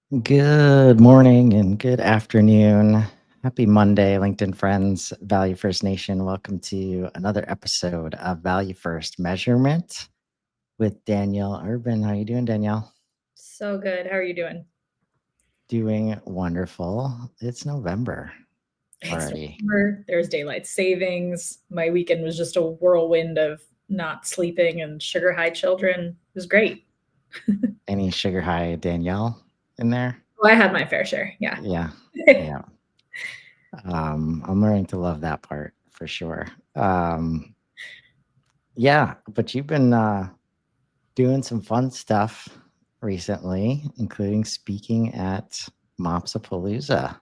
Good morning and good afternoon. Happy Monday, LinkedIn friends, Value First Nation. Welcome to another episode of Value First Measurement with Danielle Urban. How you doing, Danielle? So good. How are you doing? Doing wonderful. It's November It's already. November. There's daylight savings. My weekend was just a whirlwind of not sleeping and sugar high children. It was great. Any sugar high Danielle in there? Well, I had my fair share. Yeah. Yeah, yeah. I'm learning to love that part for sure. Yeah, but you've been doing some fun stuff recently, including speaking at MOPS-Apalooza.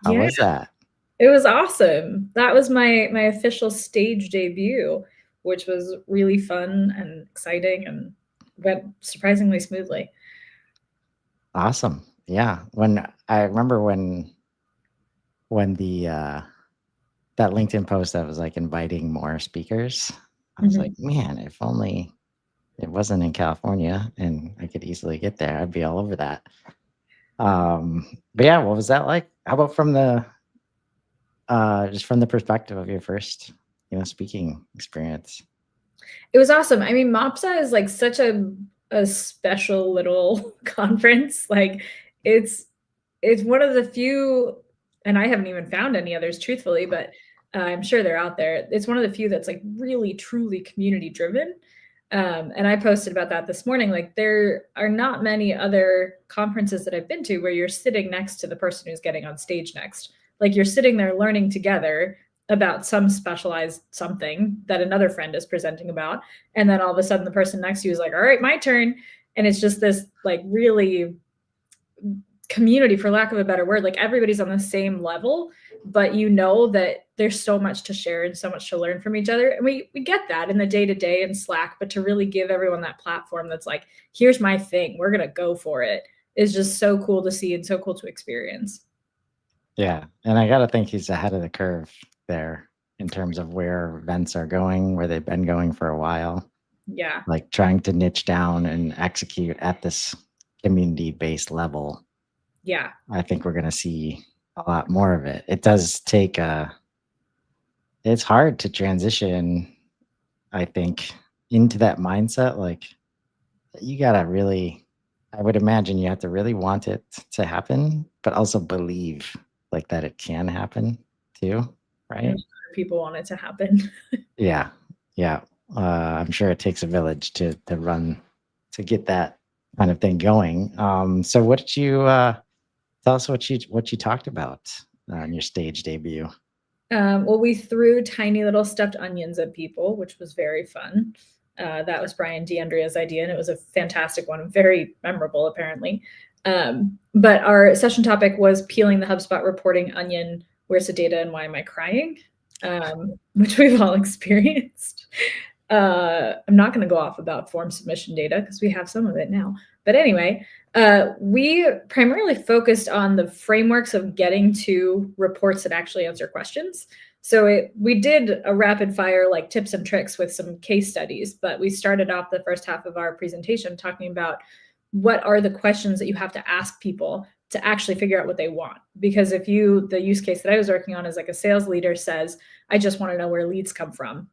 How Yeah. was that? It was awesome. That was my official stage debut, which was really fun and exciting and went surprisingly smoothly. Awesome. Yeah. When I remember when the that LinkedIn post that was like inviting more speakers, I was like, Mhm. man, if only it wasn't in California and I could easily get there, I'd be all over that. But yeah, what was that like? How about from the just from the perspective of your first, speaking experience? It was awesome. I mean, MOPSA is like such a special little conference. Like it's it's one of the few, and I haven't even found any others truthfully, but I'm sure they're out there. It's one of the few that's like really truly community driven. And I posted about that this morning. Like there are not many other conferences that I've been to where you're sitting next to the person who's getting on stage next. Like you're sitting there learning together about some specialized something that another friend is presenting about, and then all of a sudden the person next to you is like, all right, my turn. And it's just this like really community, for lack of a better word. Like everybody's on the same level, but you know that there's so much to share and so much to learn from each other. And we get that in the day to day in Slack, but to really give everyone that platform that's like, here's my thing, we're gonna go for it, is just so cool to see and so cool to experience. Yeah, and I gotta think he's ahead of the curve there in terms of where events are going, where they've been going for a while, Yeah. like trying to niche down and execute at this community-based level. Yeah. I think we're gonna see a lot more of it. It does take it's hard to transition, I think, into that mindset. Like you gotta really, I would imagine you have to really want it to happen, but also believe like that it can happen too, I'm right? sure people want it to happen. Yeah, yeah. I'm sure it takes a village to run to get that kind of thing going. So what did you tell us what you talked about on your stage debut? Well, we threw tiny little stuffed onions at people, which was very fun. That was Brian DeAndrea's idea, and it was a fantastic one, very memorable, apparently. But our session topic was peeling the HubSpot reporting onion. Where's the data and why am I crying? Which we've all experienced. I'm not going to go off about form submission data because we have some of it now. But anyway, we primarily focused on the frameworks of getting to reports that actually answer questions. So we did a rapid fire like tips and tricks with some case studies, but we started off the first half of our presentation talking about what are the questions that you have to ask people to actually figure out what they want. Because if the use case that I was working on is like a sales leader says, I just want to know where leads come from,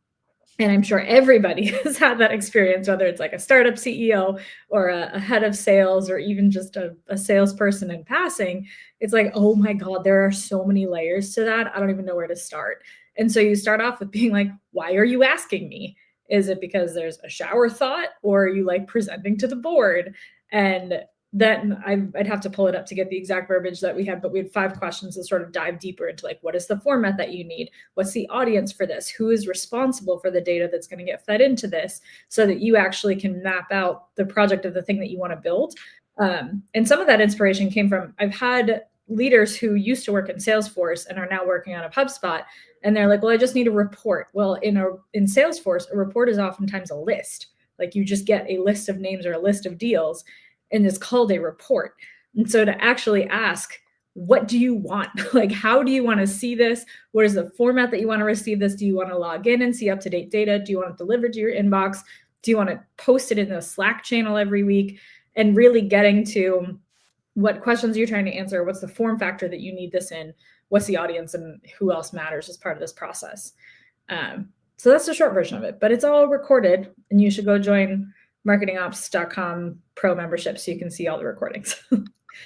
and I'm sure everybody has had that experience, whether it's like a startup CEO or a head of sales or even just a salesperson in passing. It's like, oh my God, there are so many layers to that. I don't even know where to start. And so you start off with being like, why are you asking me? Is it because there's a shower thought, or are you like presenting to the board? And then I'd have to pull it up to get the exact verbiage that we had, but we had 5 questions that sort of dive deeper into like, what is the format that you need? What's the audience for this? Who is responsible for the data that's going to get fed into this, so that you actually can map out the project of the thing that you want to build. And some of that inspiration came from, I've had leaders who used to work in Salesforce and are now working on a HubSpot, and they're like, well, I just need a report. Well, in Salesforce, a report is oftentimes a list. Like you just get a list of names or a list of deals, and it's called a report. And so to actually ask, what do you want? Like, how do you want to see this? What is the format that you want to receive this? Do you want to log in and see up-to-date data? Do you want it delivered to your inbox? Do you want to post it in the Slack channel every week? And really getting to what questions you're trying to answer, what's the form factor that you need this in, what's the audience, and who else matters as part of this process. So that's the short version of it, but it's all recorded, and you should go join marketingops.com pro membership so you can see all the recordings.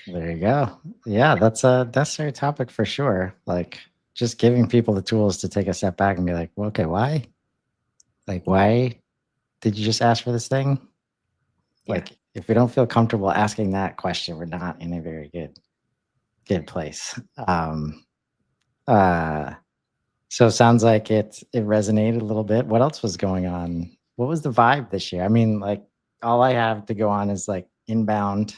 There you go. Yeah, that's a necessary topic for sure. Like just giving people the tools to take a step back and be like, well, okay, why? Like, why did you just ask for this thing? Like, if we don't feel comfortable asking that question, we're not in a very good place. So it sounds like it resonated a little bit. What else was going on? What was the vibe this year? I mean, like all I have to go on is like inbound.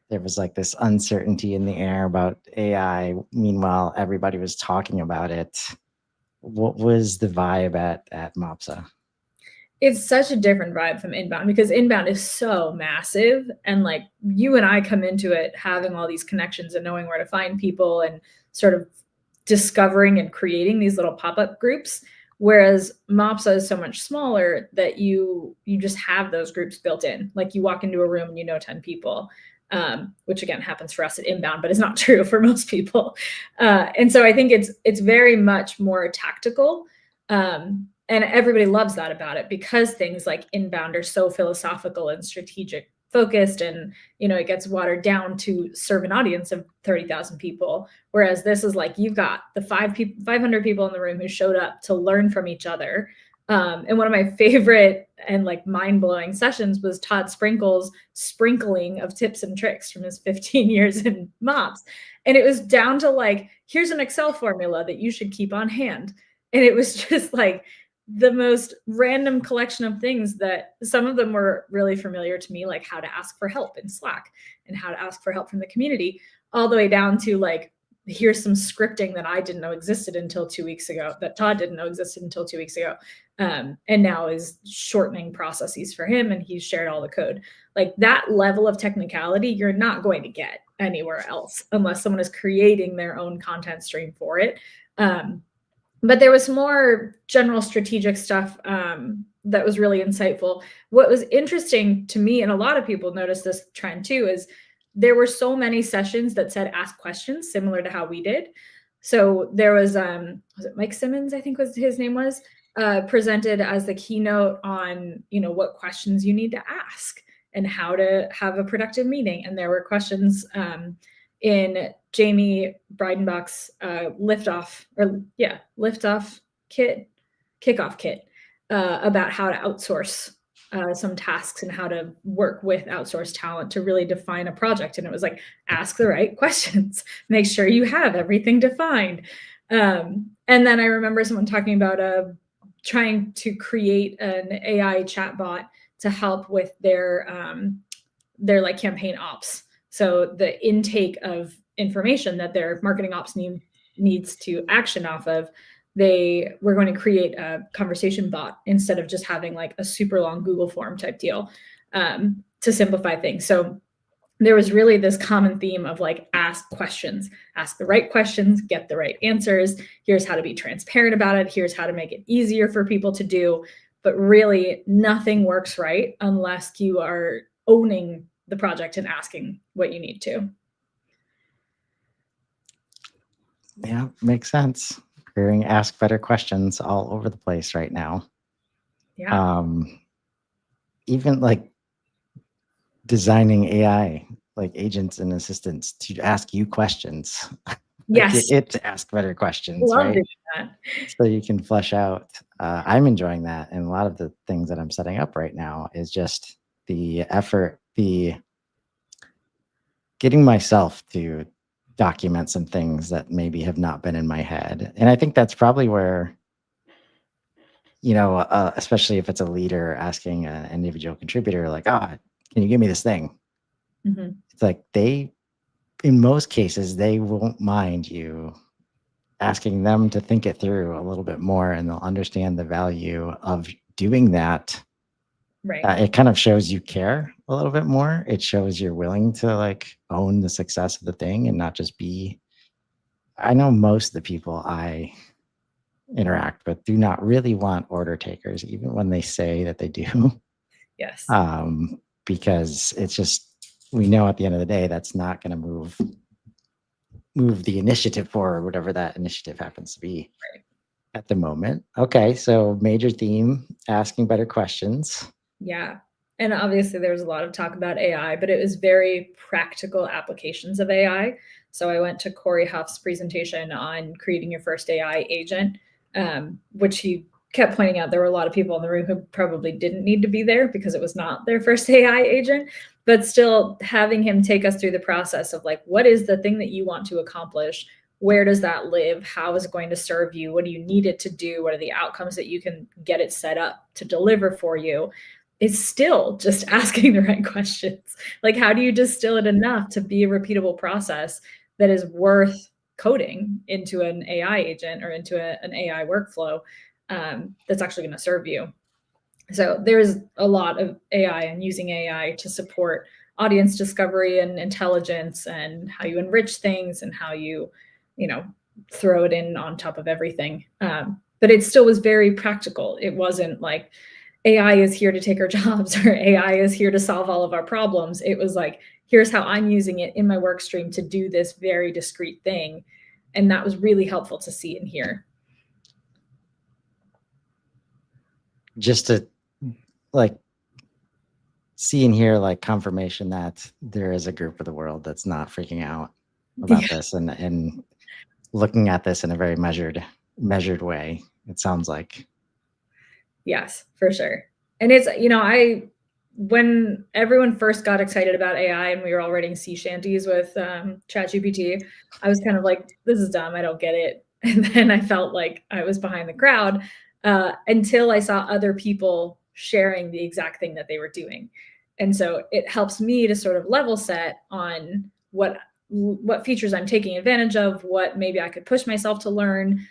There was like this uncertainty in the air about AI. Meanwhile, everybody was talking about it. What was the vibe at MOPSA? It's such a different vibe from inbound, because inbound is so massive, and like you and I come into it having all these connections and knowing where to find people and sort of discovering and creating these little pop-up groups, whereas MOPSA is so much smaller that you just have those groups built in. Like you walk into a room and you know 10 people, which again happens for us at inbound, but is not true for most people. And so I think it's very much more tactical. And everybody loves that about it, because things like inbound are so philosophical and strategic focused, and it gets watered down to serve an audience of 30,000 people, whereas this is like you've got the 500 people in the room who showed up to learn from each other. And one of my favorite and like mind-blowing sessions was Todd Sprinkle's sprinkling of tips and tricks from his 15 years in MOPS, and it was down to like, here's an Excel formula that you should keep on hand, and it was just like the most random collection of things that some of them were really familiar to me, like how to ask for help in Slack and how to ask for help from the community, all the way down to like, here's some scripting that I didn't know existed until 2 weeks ago, that Todd didn't know existed until 2 weeks ago. And now is shortening processes for him, and he's shared all the code. Like that level of technicality, you're not going to get anywhere else unless someone is creating their own content stream for it. But there was more general strategic stuff that was really insightful. What was interesting to me, and a lot of people noticed this trend too, is there were so many sessions that said ask questions similar to how we did. So there was it Mike Simmons, I think was his name was, presented as the keynote on, what questions you need to ask and how to have a productive meeting. And there were questions in Jamie Breidenbach's kickoff kit about how to outsource some tasks and how to work with outsourced talent to really define a project. And it was like, ask the right questions, make sure you have everything defined. And then I remember someone talking about trying to create an AI chatbot to help with their like campaign ops. So the intake of information that their marketing ops needs to action off of, they were going to create a conversation bot instead of just having like a super long Google form type deal to simplify things. So there was really this common theme of like, ask questions, ask the right questions, get the right answers. Here's how to be transparent about it. Here's how to make it easier for people to do. But really nothing works right unless you are owning the project and asking what you need to. Yeah, makes sense. Hearing ask better questions all over the place right now. Yeah. Even like designing AI, like agents and assistants to ask you questions. Yes. It to ask better questions, Love right? doing that. So you can flesh out. I'm enjoying that. And a lot of the things that I'm setting up right now is just the effort, the getting myself to document some things that maybe have not been in my head. And I think that's probably where, especially if it's a leader asking an individual contributor, like, can you give me this thing? Mm-hmm. It's like in most cases, they won't mind you asking them to think it through a little bit more, and they'll understand the value of doing that. Right. It kind of shows you care a little bit more. It shows you're willing to like own the success of the thing and not just be. I know most of the people I interact with do not really want order takers, even when they say that they do. Yes. Because it's just we know at the end of the day that's not going to move the initiative forward, whatever that initiative happens to be Right. at the moment. Okay, so major theme, asking better questions. Yeah. And obviously there was a lot of talk about AI, but it was very practical applications of AI. So I went to Corey Huff's presentation on creating your first AI agent, which he kept pointing out there were a lot of people in the room who probably didn't need to be there because it was not their first AI agent, but still having him take us through the process of like, what is the thing that you want to accomplish? Where does that live? How is it going to serve you? What do you need it to do? What are the outcomes that you can get it set up to deliver for you? Is still just asking the right questions. Like, how do you distill it enough to be a repeatable process that is worth coding into an AI agent or into an AI workflow that's actually going to serve you? So there's a lot of AI and using AI to support audience discovery and intelligence and how you enrich things and how you know, throw it in on top of everything. But it still was very practical. It wasn't like AI is here to take our jobs or AI is here to solve all of our problems. It was like, here's how I'm using it in my work stream to do this very discrete thing. And that was really helpful to see and hear. Just to like see and hear like confirmation that there is a group of the world that's not freaking out about this and looking at this in a very measured way. It sounds like. Yes, for sure. And it's, when everyone first got excited about AI and we were all writing sea shanties with ChatGPT, I was kind of like, this is dumb. I don't get it. And then I felt like I was behind the crowd until I saw other people sharing the exact thing that they were doing. And so it helps me to sort of level set on what features I'm taking advantage of, what maybe I could push myself to learn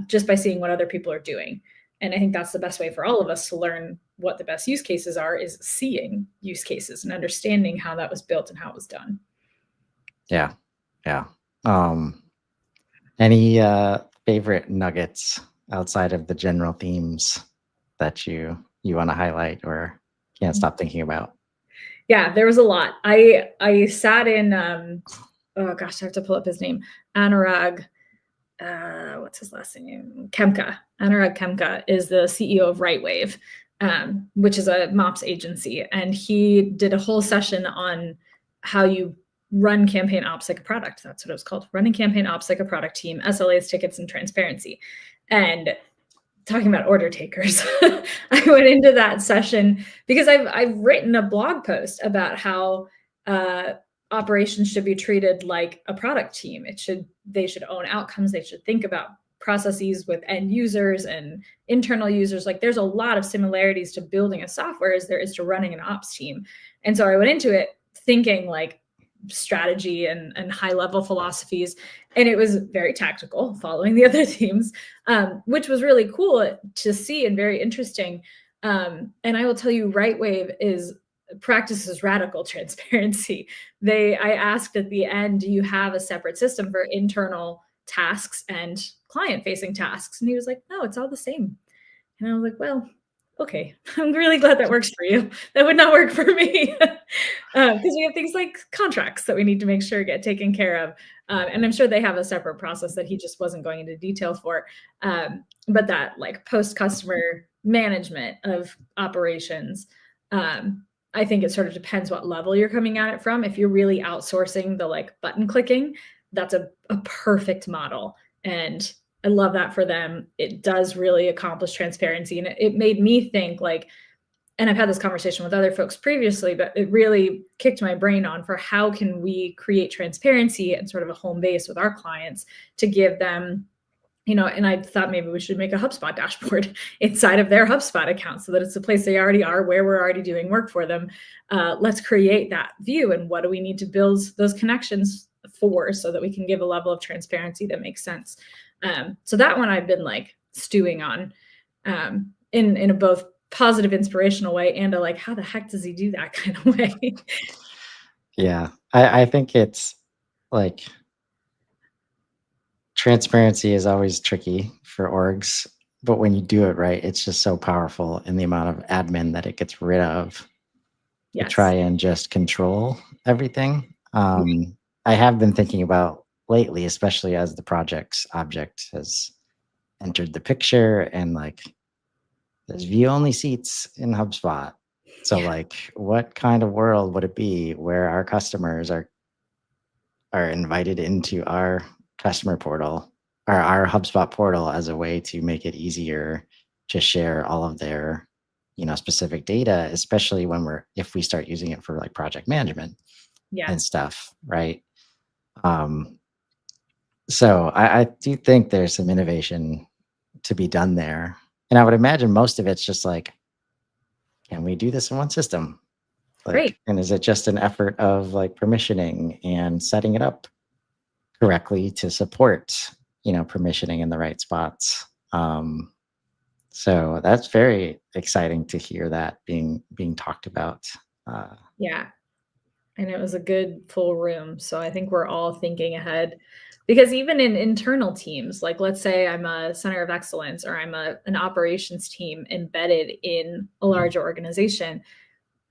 just by seeing what other people are doing. And I think that's the best way for all of us to learn what the best use cases are, is seeing use cases and understanding how that was built and how it was done. Yeah. Any favorite nuggets outside of the general themes that you want to highlight or can't stop thinking about? Yeah, there was a lot. I sat in oh gosh, I have to pull up his name. Anurag, what's his last name? Kemka. Anurag Kemka is the CEO of RightWave, which is a MOPS agency. And he did a whole session on how you run campaign ops like a product. That's what it was called. Running campaign ops like a product team, SLAs, tickets, and transparency. And talking about order takers, I went into that session because I've written a blog post about how operations should be treated like a product team. They should own outcomes. They should think about processes with end users and internal users. Like there's a lot of similarities to building a software as there is to running an ops team. And so I went into it thinking like strategy and high level philosophies. And it was very tactical, following the other themes, which was really cool to see and very interesting. And I will tell you, RightWave practices radical transparency. I asked at the end, do you have a separate system for internal tasks and client-facing tasks? And he was like, no, it's all the same. And I was like, well, okay, I'm really glad that works for you. That would not work for me because we have things like contracts that we need to make sure get taken care of. And I'm sure they have a separate process that he just wasn't going into detail for. But that like post-customer management of operations, I think it sort of depends what level you're coming at it from. If you're really outsourcing the like button clicking, that's a perfect model. And I love that for them. It does really accomplish transparency. And it made me think like, and I've had this conversation with other folks previously, but it really kicked my brain on for how can we create transparency and sort of a home base with our clients to give them, and I thought maybe we should make a HubSpot dashboard inside of their HubSpot account so that it's a place they already are, where we're already doing work for them. Let's create that view. And what do we need to build those connections for so that we can give a level of transparency that makes sense? So that one I've been like stewing on in a both positive, inspirational way and a like, how the heck does he do that kind of way? Yeah, I think it's like transparency is always tricky for orgs, but when you do it right, it's just so powerful in the amount of admin that it gets rid of Yes. try and just control everything. I have been thinking about lately, especially as the project's object has entered the picture, and like there's view only seats in HubSpot. So Yeah. like what kind of world would it be where our customers are invited into our customer portal or our HubSpot portal as a way to make it easier to share all of their, specific data, especially if we start using it for like project management Yeah. and stuff, right? Um, so I do think there's some innovation to be done there. And I would imagine most of it's just like, can we do this in one system? Right. Like, and is it just an effort of like permissioning and setting it up correctly to support, permissioning in the right spots? So that's very exciting to hear that being talked about. Yeah. And it was a good full room. So I think we're all thinking ahead because even in internal teams, like let's say I'm a center of excellence or I'm an operations team embedded in a larger organization,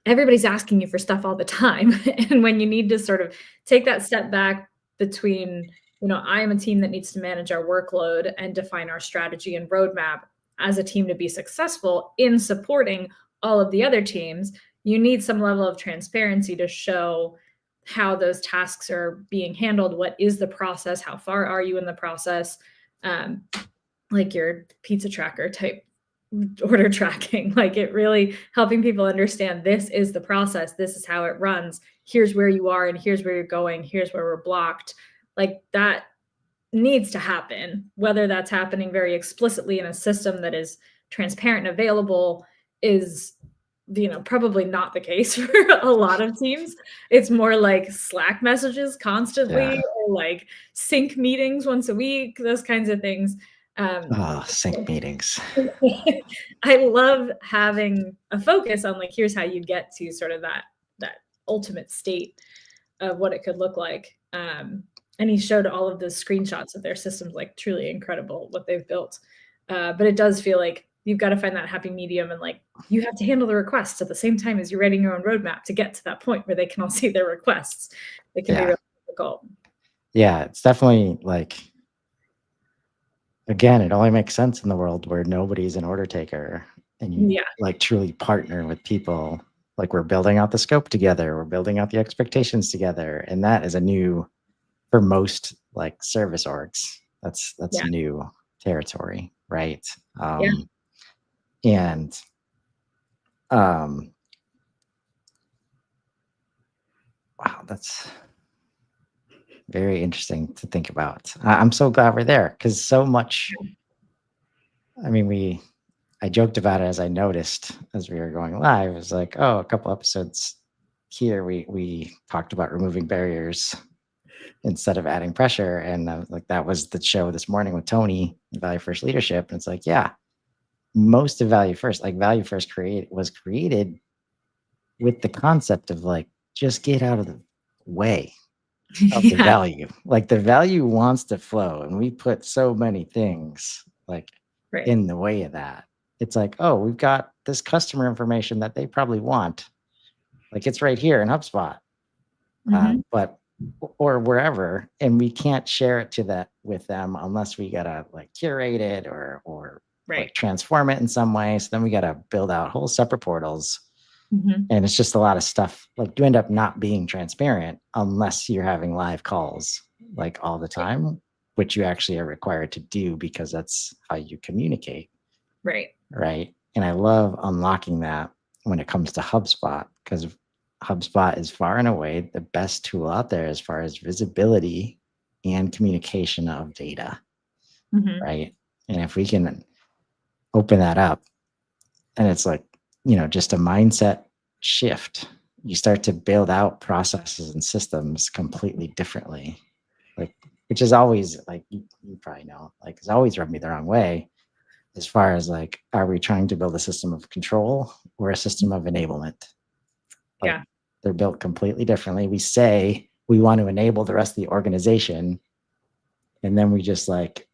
everybody's asking you for stuff all the time. And when you need to sort of take that step back between, I am a team that needs to manage our workload and define our strategy and roadmap as a team to be successful in supporting all of the other teams, you need some level of transparency to show how those tasks are being handled. What is the process? How far are you in the process? Like your pizza tracker type order tracking, like it really helping people understand this is the process, this is how it runs, here's where you are and here's where you're going, here's where we're blocked. Like that needs to happen. Whether that's happening very explicitly in a system that is transparent and available is probably not the case for a lot of teams. It's more like Slack messages constantly, Yeah. or like sync meetings once a week, those kinds of things. Oh, sync meetings. I love having a focus on like here's how you get to sort of that ultimate state of what it could look like. And he showed all of the screenshots of their systems, like truly incredible what they've built. But it does feel like you've got to find that happy medium, and like you have to handle the requests at the same time as you're writing your own roadmap to get to that point where they can all see their requests. It can be Yeah. really difficult. Yeah, it's definitely like, again, it only makes sense in the world where nobody's an order taker and you Yeah. like truly partner with people. Like we're building out the scope together, we're building out the expectations together. And that is a new, for most like service orgs, that's Yeah. new territory, right? Yeah. And wow, that's very interesting to think about. I'm so glad we're there because so much, I mean, I joked about it as I noticed as we were going live. It was like, oh, a couple episodes here, we talked about removing barriers instead of adding pressure. And I was like, that was the show this morning with Tony, Value First Leadership. And it's like, yeah, most of Value First, like Value First was created with the concept of like, just get out of the way of the Yeah. value. Like the value wants to flow. And we put so many things like Right. in the way of that. It's like, oh, we've got this customer information that they probably want. Like it's right here in HubSpot, but or wherever, and we can't share it with them unless we gotta like curate it or Right. like transform it in some way. So then we gotta build out whole separate portals, Mhm. and it's just a lot of stuff. Like you end up not being transparent unless you're having live calls like all the time, which you actually are required to do because that's how you communicate. Right. Right. And I love unlocking that when it comes to HubSpot because HubSpot is far and away the best tool out there as far as visibility and communication of data. Mhm. Right. And if we can open that up, and it's like, just a mindset shift, you start to build out processes and systems completely differently. Like, which is always like, you probably know, like, it's always rubbed me the wrong way. As far as like, are we trying to build a system of control or a system of enablement? Like, Yeah. they're built completely differently. We say we want to enable the rest of the organization, and then we just like,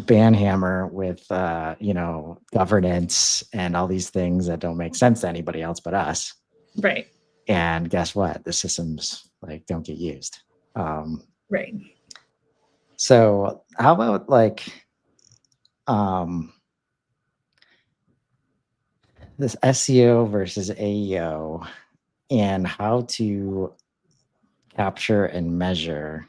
banhammer with, governance and all these things that don't make sense to anybody else but us. Right. And guess what? The systems like don't get used. Right. So how about like um, this SEO versus AEO and how to capture and measure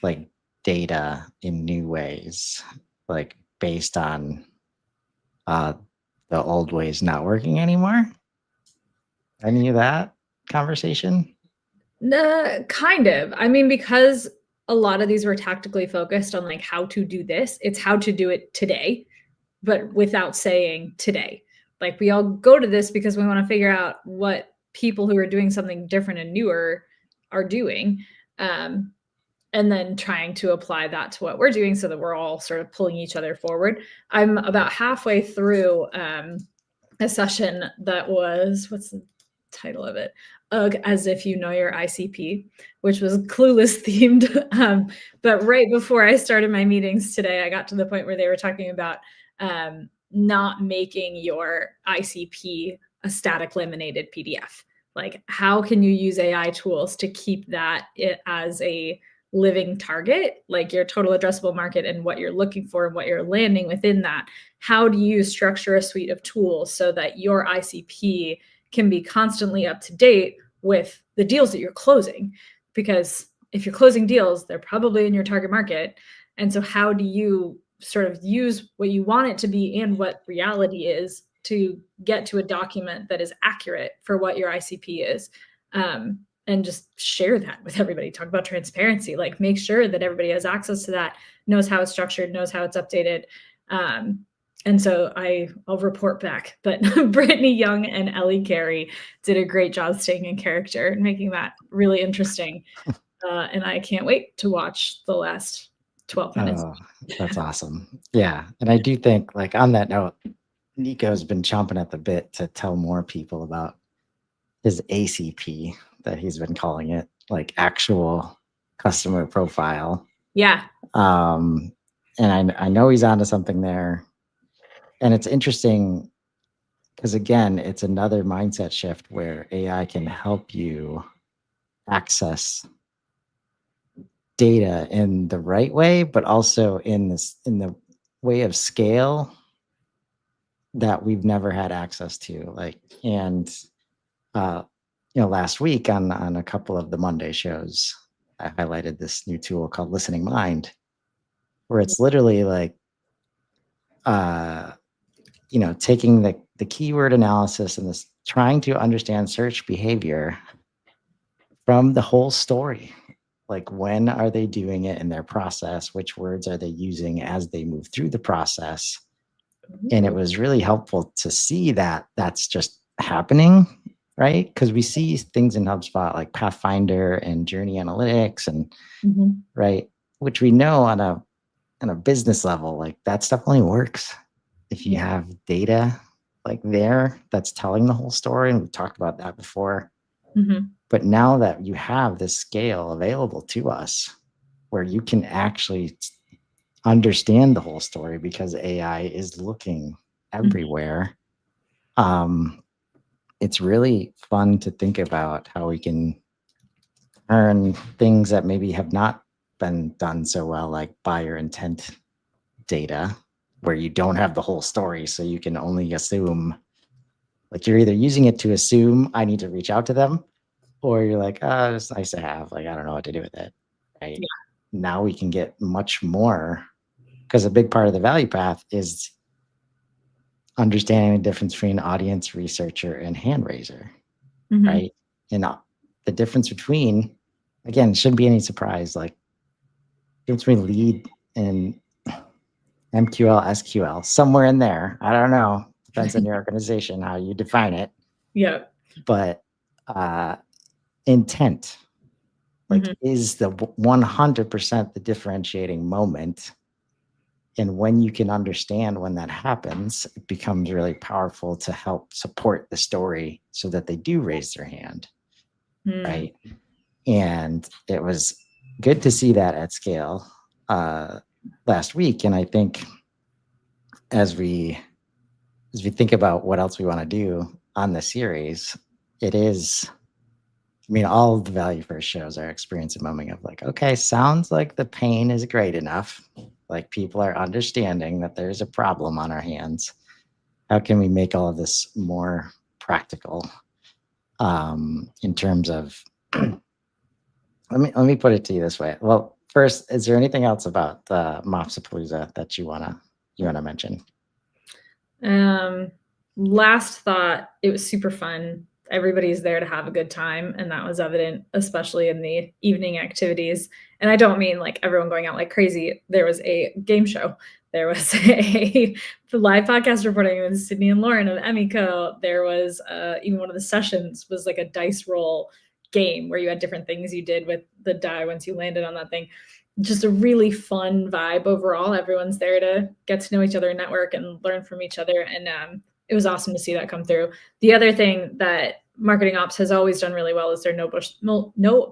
like data in new ways, like based on uh, the old ways not working anymore? Any of that conversation? Kind of. I mean, because a lot of these were tactically focused on like how to do this, it's how to do it today, but without saying today. Like we all go to this because we want to figure out what people who are doing something different and newer are doing. Um, and then trying to apply that to what we're doing so that we're all sort of pulling each other forward. I'm about halfway through a session that was, what's the title of it? As if you know your ICP, which was clueless themed. But right before I started my meetings today, I got to the point where they were talking about not making your ICP a static laminated PDF. Like, how can you use AI tools to keep that as a living target, like your total addressable market and what you're looking for and what you're landing within that? How do you structure a suite of tools so that your ICP can be constantly up to date with the deals that you're closing? Because if you're closing deals, they're probably in your target market. And so how do you sort of use what you want it to be and what reality is to get to a document that is accurate for what your ICP is? And just share that with everybody. Talk about transparency, like make sure that everybody has access to that, knows how it's structured, knows how it's updated. And so I'll report back. But Brittany Young and Ellie Carey did a great job staying in character and making that really interesting. And I can't wait to watch the last 12 minutes. Oh, that's awesome. Yeah. And I do think, like, on that note, Nico's been chomping at the bit to tell more people about his ACP that he's been calling it, like actual customer profile. Yeah. And I know he's onto something there. And it's interesting because, again, it's another mindset shift where AI can help you access data in the right way, but also in the way of scale that we've never had access to. Like, and last week on a couple of the Monday shows, I highlighted this new tool called Listening Mind, where it's literally like taking the keyword analysis and this trying to understand search behavior from the whole story. Like, when are they doing it in their process? Which words are they using as they move through the process? And it was really helpful to see that that's just happening, right? Because we see things in HubSpot like Pathfinder and Journey Analytics and right, which we know on a business level, like that stuff only works if you have data like there that's telling the whole story. And we've talked about that before. But now that you have this scale available to us where you can actually understand the whole story because AI is looking everywhere, it's really fun to think about how we can turn things that maybe have not been done so well, like buyer intent data, where you don't have the whole story, so you can only assume, like, you're either using it to assume I need to reach out to them, or you're like, oh, it's nice to have, like, I don't know what to do with it, right? Now we can get much more, because a big part of the value path is understanding the difference between audience researcher and hand raiser, right? And the difference between, again, shouldn't be any surprise, like the difference between lead and MQL, SQL, somewhere in there. I don't know. Depends on your organization, how you define it. Yeah. But intent, like, is the 100% the differentiating moment. And when you can understand when that happens, it becomes really powerful to help support the story so that they do raise their hand, right? And it was good to see that at scale last week. And I think as we think about what else we want to do on the series, it is. I mean, all of the value first shows are experience a moment of like, okay, sounds like the pain is great enough. Like people are understanding that there's a problem on our hands. How can we make all of this more practical in terms of let me put it to you this way. Well, first, is there anything else about MOPS-Apalooza that you wanna mention? Last thought, it was super fun. Everybody's there to have a good time, and that was evident, especially in the evening activities. And I don't mean like everyone going out like crazy. There was a game show. There was a live podcast reporting with Sydney and Lauren of Emiko. There was even one of the sessions was like a dice roll game where you had different things you did with the die once you landed on that thing. Just a really fun vibe overall. Everyone's there to get to know each other, network, and learn from each other. And it was awesome to see that come through. The other thing that marketing ops has always done really well is their no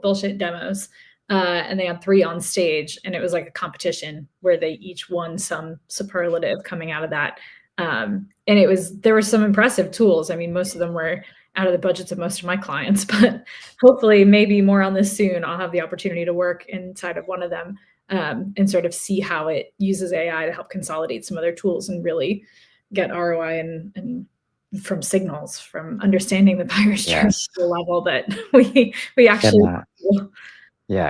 bullshit demos. And they had 3 on stage, and it was like a competition where they each won some superlative coming out of that. And there were some impressive tools. I mean, most of them were out of the budgets of most of my clients, but hopefully maybe more on this soon. I'll have the opportunity to work inside of one of them and sort of see how it uses AI to help consolidate some other tools and really get ROI and from signals, from understanding the buyer stream Yes. to the level that we actually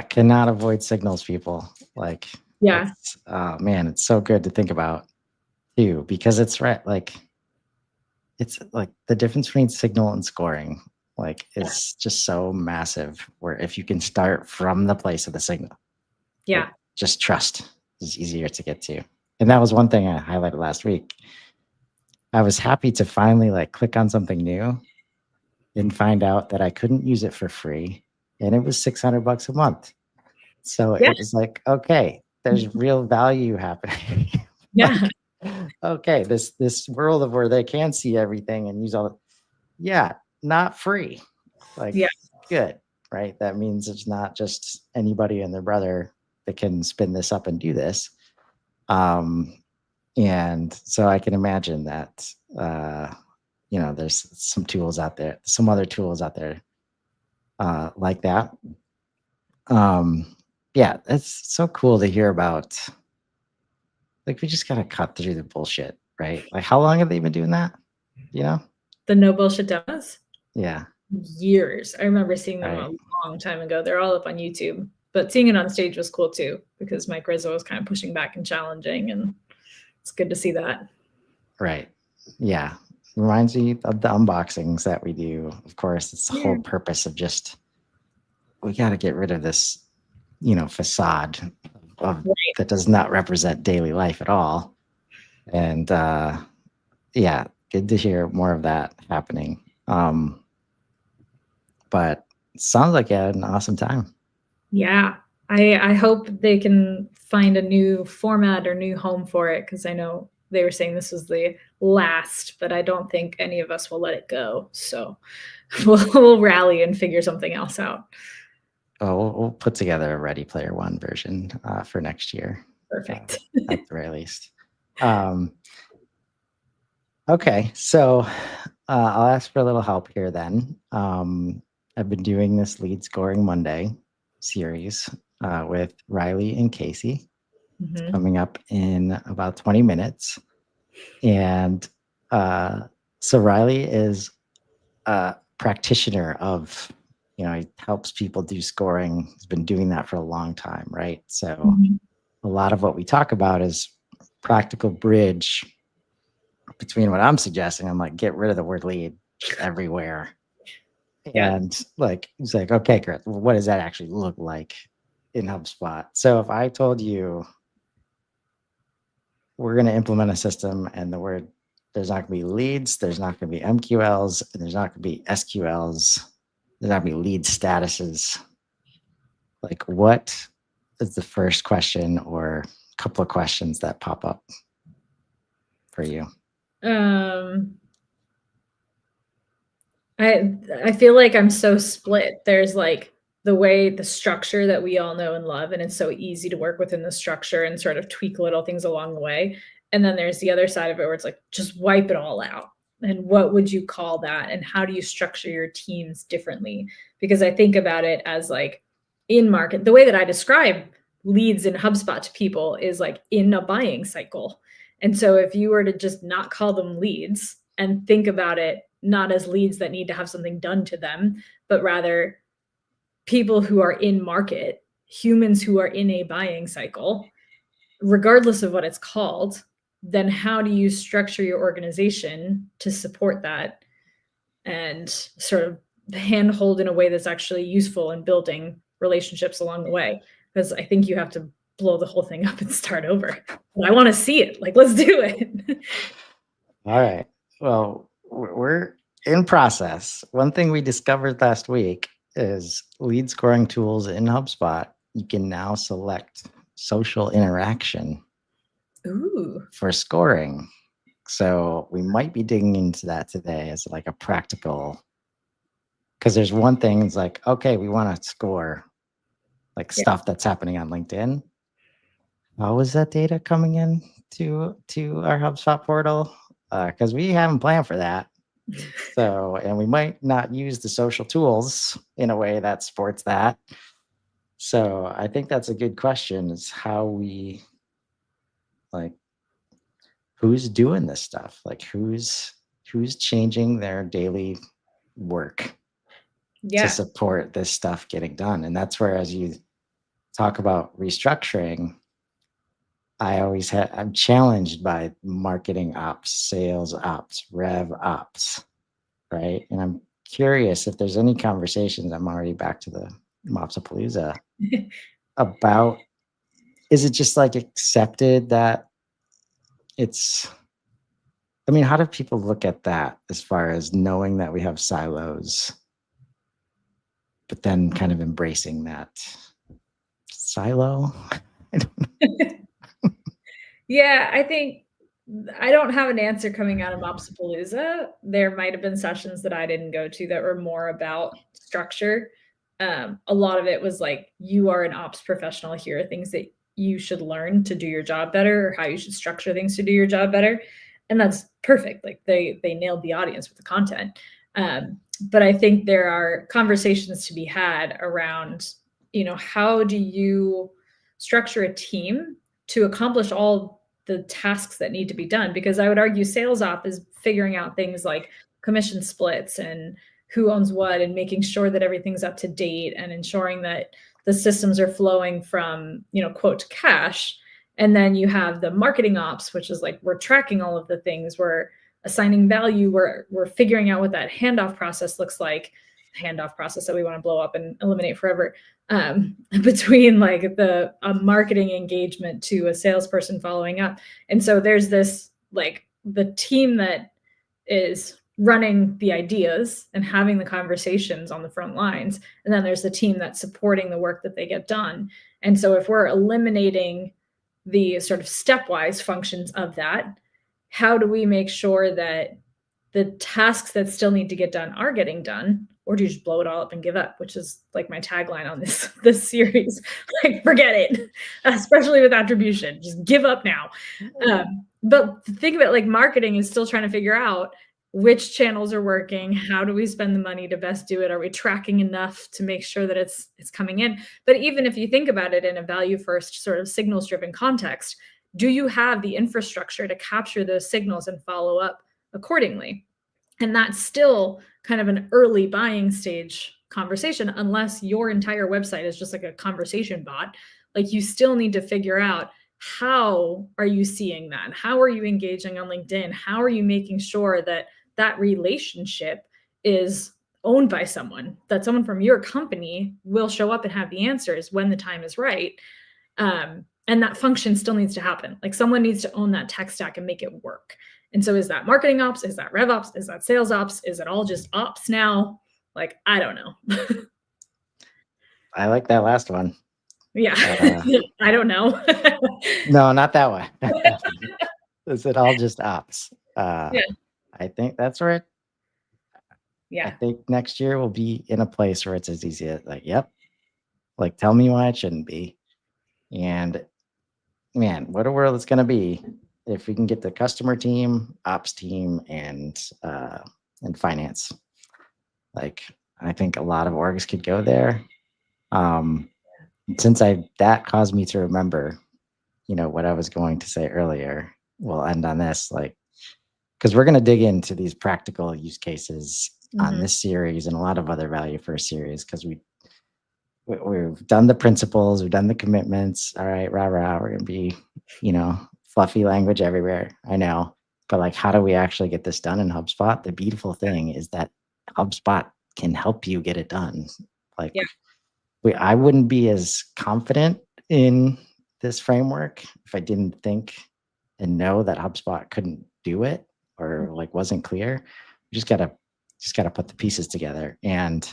cannot avoid signals, people. Like, yeah, oh man, it's so good to think about too, because it's right. Like, it's like the difference between signal and scoring, like, is just so massive. Where if you can start from the place of the signal, yeah, just trust is easier to get to. And that was one thing I highlighted last week. I was happy to finally like click on something new and find out that I couldn't use it for free, and it was $600 a month. So yeah, it was like, okay, there's real value happening. yeah, Like, okay, this world of where they can see everything and use all, yeah, not free. Like, yeah, good, right? That means it's not just anybody and their brother that can spin this up and do this. And so I can imagine that, there's some tools out there, some other tools out there like that. Yeah, it's so cool to hear about. Like, we just gotta cut through the bullshit, right? Like, how long have they been doing that? You know? the no bullshit demos. Yeah. Years. I remember seeing them Right. a long time ago. They're all up on YouTube, but seeing it on stage was cool too because Mike Rizzo was kind of pushing back and challenging, and it's good to see that. Right. Yeah. Reminds me of the unboxings that we do. Of course, it's the whole purpose of just, we got to get rid of this, facade of, Right. that does not represent daily life at all. And yeah, good to hear more of that happening. But it sounds like you had an awesome time. Yeah. I hope they can find a new format or new home for it because I know they were saying this was the last, but I don't think any of us will let it go. So we'll rally and figure something else out. Oh, we'll put together a Ready Player One version for next year. Perfect. At the very least. Okay, so I'll ask for a little help here then. I've been doing this Lead Scoring Monday series with Riley and Casey. Mhm. Coming up in about 20 minutes. And so Riley is a practitioner of, he helps people do scoring. He's been doing that for a long time, right? So Mhm. a lot of what we talk about is practical bridge between what I'm suggesting. I'm like, get rid of the word lead everywhere. Yeah. And like, he's like, okay, Chris, what does that actually look like in HubSpot? So if I told you we're going to implement a system and there's not going to be leads, there's not going to be MQLs, and there's not going to be SQLs, there's not going to be lead statuses. Like, what is the first question or a couple of questions that pop up for you? I feel like I'm so split. There's like the structure that we all know and love, and it's so easy to work within the structure and sort of tweak little things along the way. And then there's the other side of it where it's like, just wipe it all out. And what would you call that? And how do you structure your teams differently? Because I think about it as like in market, the way that I describe leads in HubSpot to people is like in a buying cycle. And so if you were to just not call them leads and think about it not as leads that need to have something done to them, but rather people who are in market, humans who are in a buying cycle, regardless of what it's called, then how do you structure your organization to support that and sort of handhold in a way that's actually useful in building relationships along the way? Because I think you have to blow the whole thing up and start over. But I want to see it. Like, let's do it. All right. Well, we're in process. One thing we discovered last week is lead scoring tools in HubSpot. You can now select social interaction for scoring. So we might be digging into that today as like a practical, because there's one thing, it's like, okay, we want to score like stuff that's happening on LinkedIn. How is that data coming in to our HubSpot portal? Because we haven't planned for that. So, and we might not use the social tools in a way that supports that. So I think that's a good question, is how we, like, who's doing this stuff? Like who's changing their daily work to support this stuff getting done? And that's where, as you talk about restructuring, I'm challenged by marketing ops, sales ops, rev ops, right? And I'm curious if there's any conversations, I'm already back to the MOps-Apalooza, about, is it just like accepted that it's, I mean, how do people look at that as far as knowing that we have silos, but then kind of embracing that silo? I don't know. Yeah, I think I don't have an answer coming out of MOps-Apalooza. There might have been sessions that I didn't go to that were more about structure. A lot of it was like, you are an ops professional. Here are things that you should learn to do your job better, or how you should structure things to do your job better. And that's perfect. Like they nailed the audience with the content. But I think there are conversations to be had around, how do you structure a team to accomplish all the tasks that need to be done? Because I would argue sales op is figuring out things like commission splits and who owns what, and making sure that everything's up to date and ensuring that the systems are flowing from, quote to cash. And then you have the marketing ops, which is like, we're tracking all of the things, we're assigning value, we're figuring out what that handoff process looks like, handoff process that we want to blow up and eliminate forever, between like a marketing engagement to a salesperson following up. And so there's this, like, the team that is running the ideas and having the conversations on the front lines. And then there's the team that's supporting the work that they get done. And so if we're eliminating the sort of stepwise functions of that, how do we make sure that the tasks that still need to get done are getting done? Or do you just blow it all up and give up, which is like my tagline on this series. Like, forget it, especially with attribution, just give up now. But think of it like marketing is still trying to figure out which channels are working. How do we spend the money to best do it? Are we tracking enough to make sure that it's coming in? But even if you think about it in a value first sort of signals driven context, do you have the infrastructure to capture those signals and follow up accordingly? And that's still kind of an early buying stage conversation, unless your entire website is just like a conversation bot. Like, you still need to figure out, how are you seeing that? How are you engaging on LinkedIn? How are you making sure that that relationship is owned by someone, that someone from your company will show up and have the answers when the time is right? And that function still needs to happen. Like, someone needs to own that tech stack and make it work. And so is that marketing ops? Is that rev ops? Is that sales ops? Is it all just ops now? Like, I don't know. I like that last one. Yeah. I don't know. No, not that one. Is it all just ops? Yeah. I think that's right. Yeah. I think next year we'll be in a place where it's as easy as like, yep, like, tell me why it shouldn't be. And man, what a world it's going to be if we can get the customer team, ops team, and finance, like I think a lot of orgs could go there. Since that caused me to remember, what I was going to say earlier. We'll end on this, like, because we're going to dig into these practical use cases on this series and a lot of other value first series, because we've done the principles, we've done the commitments. All right, rah rah, we're going to be, fluffy language everywhere. I know, but like, how do we actually get this done in HubSpot? The beautiful thing is that HubSpot can help you get it done. Like, I wouldn't be as confident in this framework if I didn't think and know that HubSpot couldn't do it or like wasn't clear. You just gotta put the pieces together. And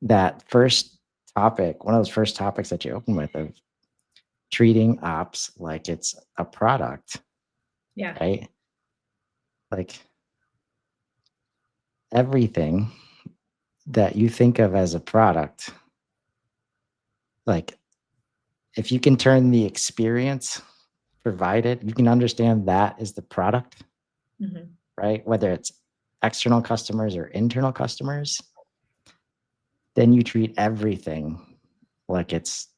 that first topic, one of those first topics that you open with, of treating ops like it's a product. Yeah. Right. Like everything that you think of as a product, like if you can turn the experience provided, you can understand that is the product, right? Whether it's external customers or internal customers, then you treat everything like it's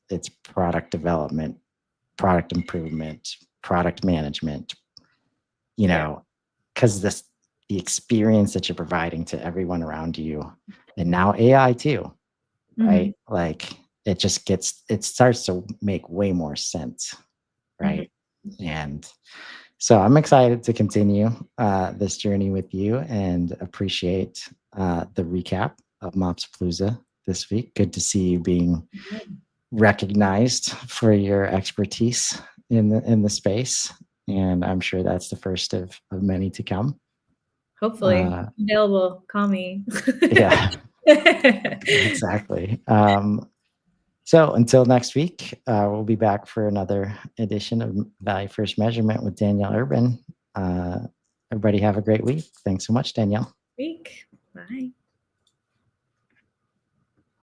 product development, product improvement, product management, because the experience that you're providing to everyone around you, and now AI too, right? Like it starts to make way more sense, right? And so I'm excited to continue this journey with you and appreciate the recap of MOPS-Apalooza this week. Good to see you being recognized for your expertise in the space. And I'm sure that's the first of many to come. Hopefully. Available, call me. Yeah, exactly. So until next week, we'll be back for another edition of Value First Measurement with Danielle Urban. Everybody have a great week. Thanks so much, Danielle. Bye.